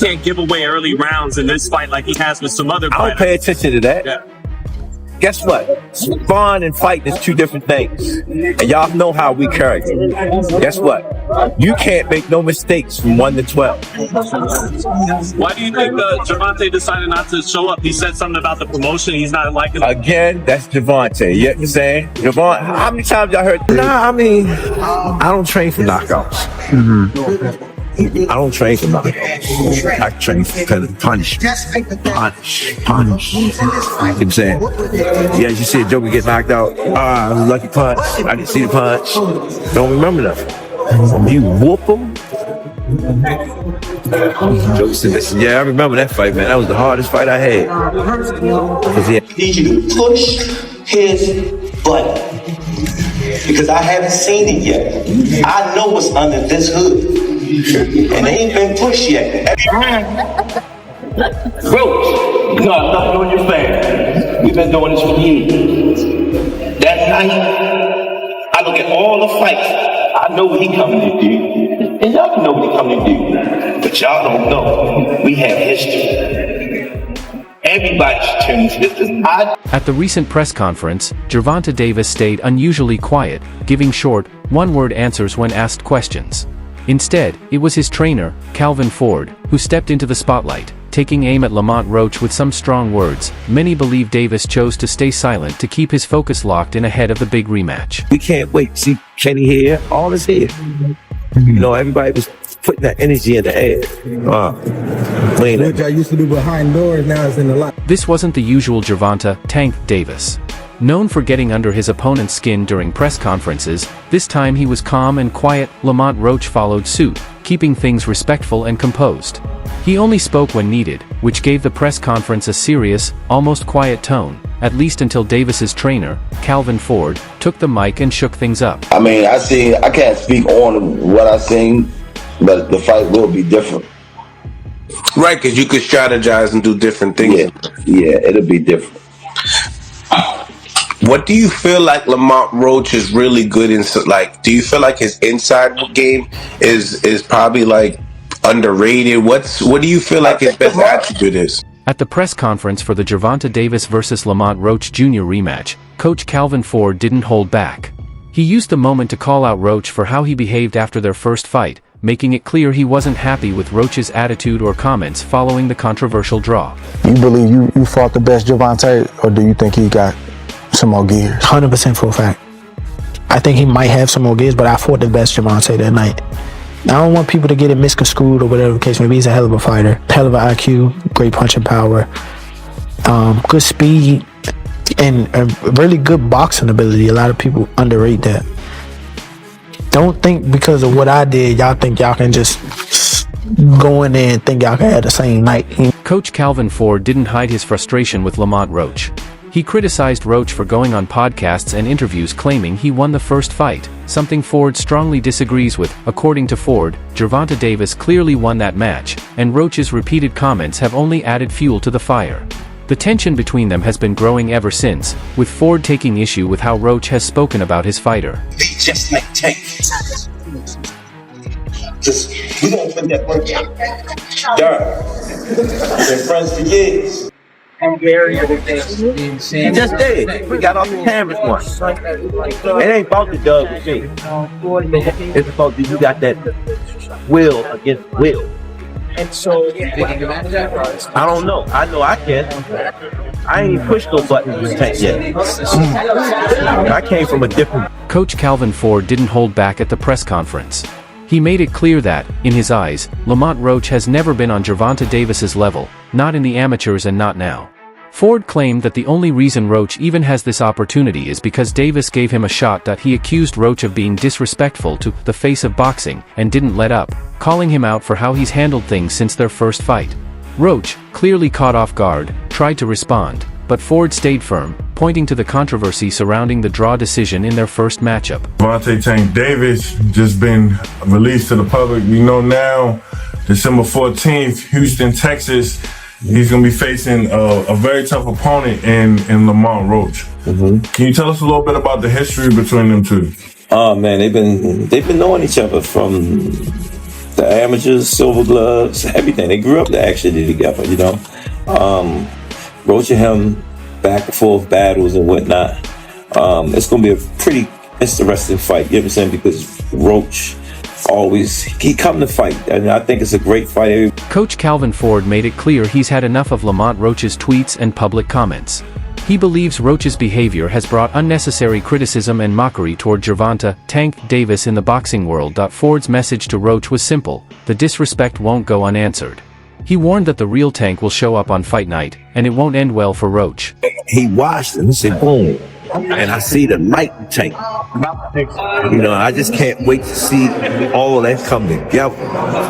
can't give away early rounds in this fight like he has with some other fighters. I don't pay attention to that. Yeah. Guess what? Sparring and fighting is two different things. And y'all know how we carry it. Guess what? You can't make no mistakes from 1 to 12. Why do you think Gervonta decided not to show up? He said something about the promotion. He's not liking it. Again, that's Gervonta. You know what I'm saying? Gervonta, how many times y'all heard? Nah, I mean, I don't train for knockouts. Mm-hmm. I don't train for knockouts. I train for punish. You know what I'm saying? Yeah, you see a joker get knocked out. Lucky punch. I didn't see the punch. Don't remember nothing. You whoop him. Joker said, listen, yeah, I remember that fight, man. That was the hardest fight I had. I need you to push his button. Because I haven't seen it yet. I know what's under this hood. And they ain't been pushed yet. Roach, no, nothing on your fan. We've been doing this for years. That night, I look at all the fights. I know what he coming to do. And y'all know what he coming to do. But y'all don't know. We have history. Everybody should turn this business. At the recent press conference, Gervonta Davis stayed unusually quiet, giving short, one-word answers when asked questions. Instead, it was his trainer, Calvin Ford, who stepped into the spotlight, taking aim at Lamont Roach with some strong words. Many believe Davis chose to stay silent to keep his focus locked in ahead of the big rematch. We can't wait. See Kenny here, all is here. You know, everybody was putting that energy in the air. Which I used to do behind doors, now it's in the light. This wasn't the usual Gervonta "Tank" Davis. Known for getting under his opponent's skin during press conferences, this time he was calm and quiet. Lamont Roach followed suit, keeping things respectful and composed. He only spoke when needed, which gave the press conference a serious, almost quiet tone, at least until Davis's trainer, Calvin Ford, took the mic and shook things up. I mean, I can't speak on what I've seen, but the fight will be different. Right, because you could strategize and do different things. Yeah, it'll be different. What do you feel like Lamont Roach is really good in? Like, do you feel like his inside game is probably like underrated? What do you feel like his best attribute is? At the press conference for the Gervonta Davis vs. Lamont Roach Jr. rematch, Coach Calvin Ford didn't hold back. He used the moment to call out Roach for how he behaved after their first fight, making it clear he wasn't happy with Roach's attitude or comments following the controversial draw. You believe you fought the best Gervonta, or do you think he got some more gears? 100% for a fact. I think he might have some more gears, but I fought the best Gervonta that night. I don't want people to get it misconstrued or whatever the case may be. He's a hell of a fighter, hell of an IQ, great punching power, good speed, and a really good boxing ability. A lot of people underrate that. Don't think because of what I did, y'all think y'all can just go in there and think y'all can have the same night. Coach Calvin Ford didn't hide his frustration with Lamont Roach. He criticized Roach for going on podcasts and interviews claiming he won the first fight, something Ford strongly disagrees with. According to Ford, Gervonta Davis clearly won that match, and Roach's repeated comments have only added fuel to the fire. The tension between them has been growing ever since, with Ford taking issue with how Roach has spoken about his fighter. They just make tank. Just, we don't put that work out. Darn. Been friends for years. He just did. We got off the cameras once. It ain't about the dub with me. It's about you got that will against will. And so, you think you can manage that? I don't know. I know I can. I ain't even pushed no buttons with Tank yet. I came from a different... Coach Calvin Ford didn't hold back at the press conference. He made it clear that, in his eyes, Lamont Roach has never been on Gervonta Davis's level, not in the amateurs and not now. Ford claimed that the only reason Roach even has this opportunity is because Davis gave him a shot. He accused Roach of being disrespectful to the face of boxing and didn't let up, calling him out for how he's handled things since their first fight. Roach, clearly caught off guard, tried to respond, but Ford stayed firm, pointing to the controversy surrounding the draw decision in their first matchup. Gervonta "Tank" Davis just been released to the public. We know now, December 14th, Houston, Texas, he's going to be facing a very tough opponent in Lamont Roach. Can you tell us a little bit about the history between them two? Oh man, they've been knowing each other from the amateurs, silver gloves, everything. They grew up actually together, you know. Roach and him back and forth battles and whatnot. It's going to be a pretty interesting fight, you know what I'm saying? Because Roach he come to fight, and I think it's a great fight. Coach Calvin Ford made it clear he's had enough of Lamont Roach's tweets and public comments. He believes Roach's behavior has brought unnecessary criticism and mockery toward Gervonta "Tank" Davis in the boxing world. Ford's message to Roach was simple: the disrespect won't go unanswered. He warned that the real Tank will show up on fight night, and it won't end well for Roach. He watched and said, boom. And I see the light Tank. You know, I just can't wait to see all of that come together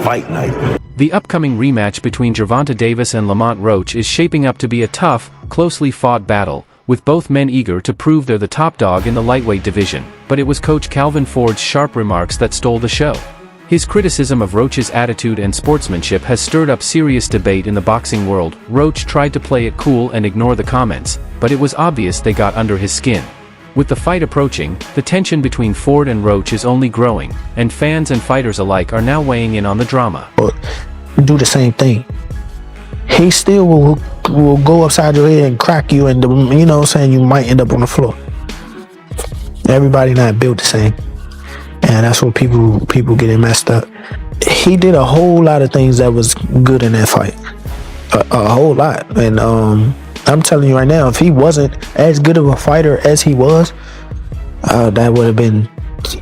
fight night. The upcoming rematch between Gervonta Davis and Lamont Roach is shaping up to be a tough, closely fought battle, with both men eager to prove they're the top dog in the lightweight division. But it was Coach Calvin Ford's sharp remarks that stole the show. His criticism of Roach's attitude and sportsmanship has stirred up serious debate in the boxing world. Roach tried to play it cool and ignore the comments, but it was obvious they got under his skin. With the fight approaching, the tension between Ford and Roach is only growing, and fans and fighters alike are now weighing in on the drama. Do the same thing. He still will go upside your head and crack you, and you know what I'm saying, you might end up on the floor. Everybody not built the same. And that's what people getting messed up. He did a whole lot of things that was good in that fight. A whole lot. And I'm telling you right now, if he wasn't as good of a fighter as he was, that would have been, you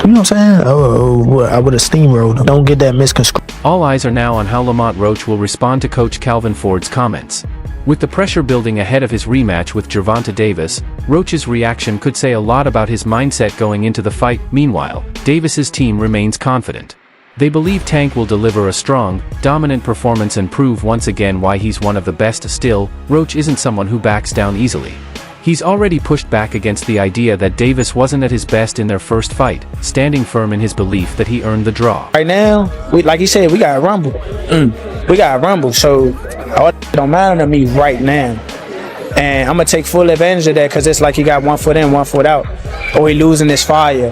know what I'm saying? I would have steamrolled him. Don't get that misconstrued. All eyes are now on how Lamont Roach will respond to Coach Calvin Ford's comments. With the pressure building ahead of his rematch with Gervonta Davis, Roach's reaction could say a lot about his mindset going into the fight. Meanwhile, Davis's team remains confident. They believe Tank will deliver a strong, dominant performance and prove once again why he's one of the best. Still, Roach isn't someone who backs down easily. He's already pushed back against the idea that Davis wasn't at his best in their first fight, standing firm in his belief that he earned the draw. Right now, like he said, we got to rumble. We got to rumble, so it don't matter to me right now. And I'm going to take full advantage of that, because it's like he got 1 foot in, 1 foot out. Or he losing his fire.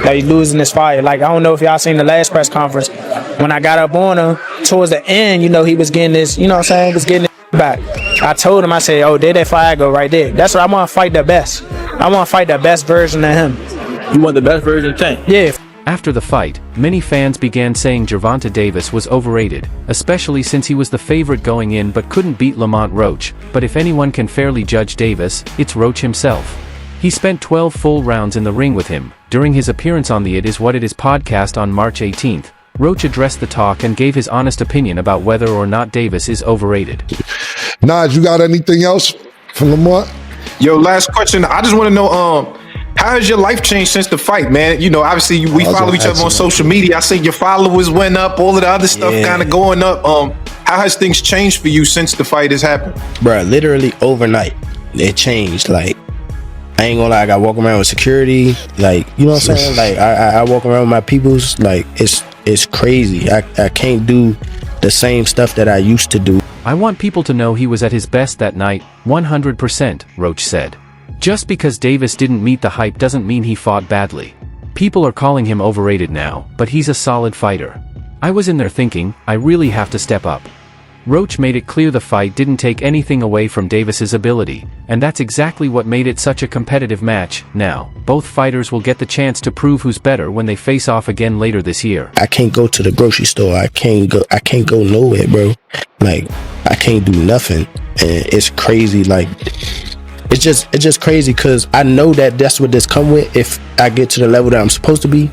Like, he's losing his fire. Like, I don't know if y'all seen the last press conference. When I got up on him, towards the end, you know, he was getting this, you know what I'm saying, he was getting it back. I told him, I said, oh, there that fire go right there. That's what I want to fight the best. I want to fight the best version of him. You want the best version of Tank? Yeah. After the fight, many fans began saying Gervonta Davis was overrated, especially since he was the favorite going in but couldn't beat Lamont Roach. But if anyone can fairly judge Davis, it's Roach himself. He spent 12 full rounds in the ring with him. During his appearance on the It Is What It Is podcast on March 18th, Roach addressed the talk and gave his honest opinion about whether or not Davis is overrated. Naj, you got anything else for Lamont? Yo, last question. I just want to know, how has your life changed since the fight, man? You know, obviously we follow each other on social media. I see your followers went up, all of the other stuff kind of going up. How has things changed for you since the fight has happened? Bruh, literally overnight, it changed. Like, I ain't gonna lie, I got walking around with security. Like, you know what I'm saying? Like, I walk around with my peoples. Like, it's crazy. I can't do the same stuff that I used to do. I want people to know he was at his best that night, 100%, Roach said. Just because Davis didn't meet the hype doesn't mean he fought badly. People are calling him overrated now, but he's a solid fighter. I was in there thinking, I really have to step up. Roach made it clear the fight didn't take anything away from Davis's ability, and that's exactly what made it such a competitive match. Now, both fighters will get the chance to prove who's better when they face off again later this year. I can't go to the grocery store. I can't go nowhere, bro. Like, I can't do nothing. And it's crazy. Like, it's just crazy, because I know that that's what this come with if I get to the level that I'm supposed to be.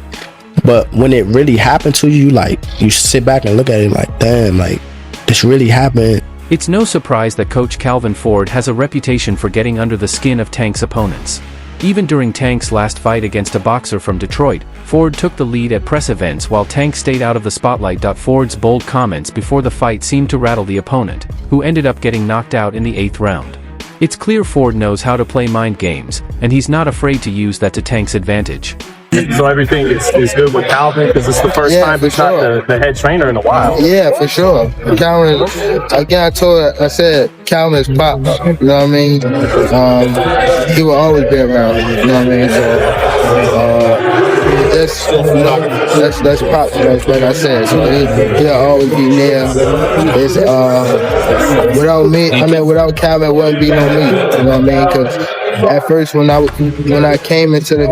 But when it really happened to you, like, you sit back and look at it like, damn, like, this really happened. It's no surprise that Coach Calvin Ford has a reputation for getting under the skin of Tank's opponents. Even during Tank's last fight against a boxer from Detroit, Ford took the lead at press events while Tank stayed out of the spotlight. Ford's bold comments before the fight seemed to rattle the opponent, who ended up getting knocked out in the 8th round. It's clear Ford knows how to play mind games, and he's not afraid to use that to Tank's advantage. So everything is good with Calvin, because it's the first time he's not the head trainer in a while. Yeah, for sure. Calvin, again, I said Calvin is pop. You know what I mean? He will always be around. You know what I mean? So, that's props, like I said. So he'll always be there. It's without me, without Calvin, it wouldn't be no me. You know what I mean? Because at first when I came into the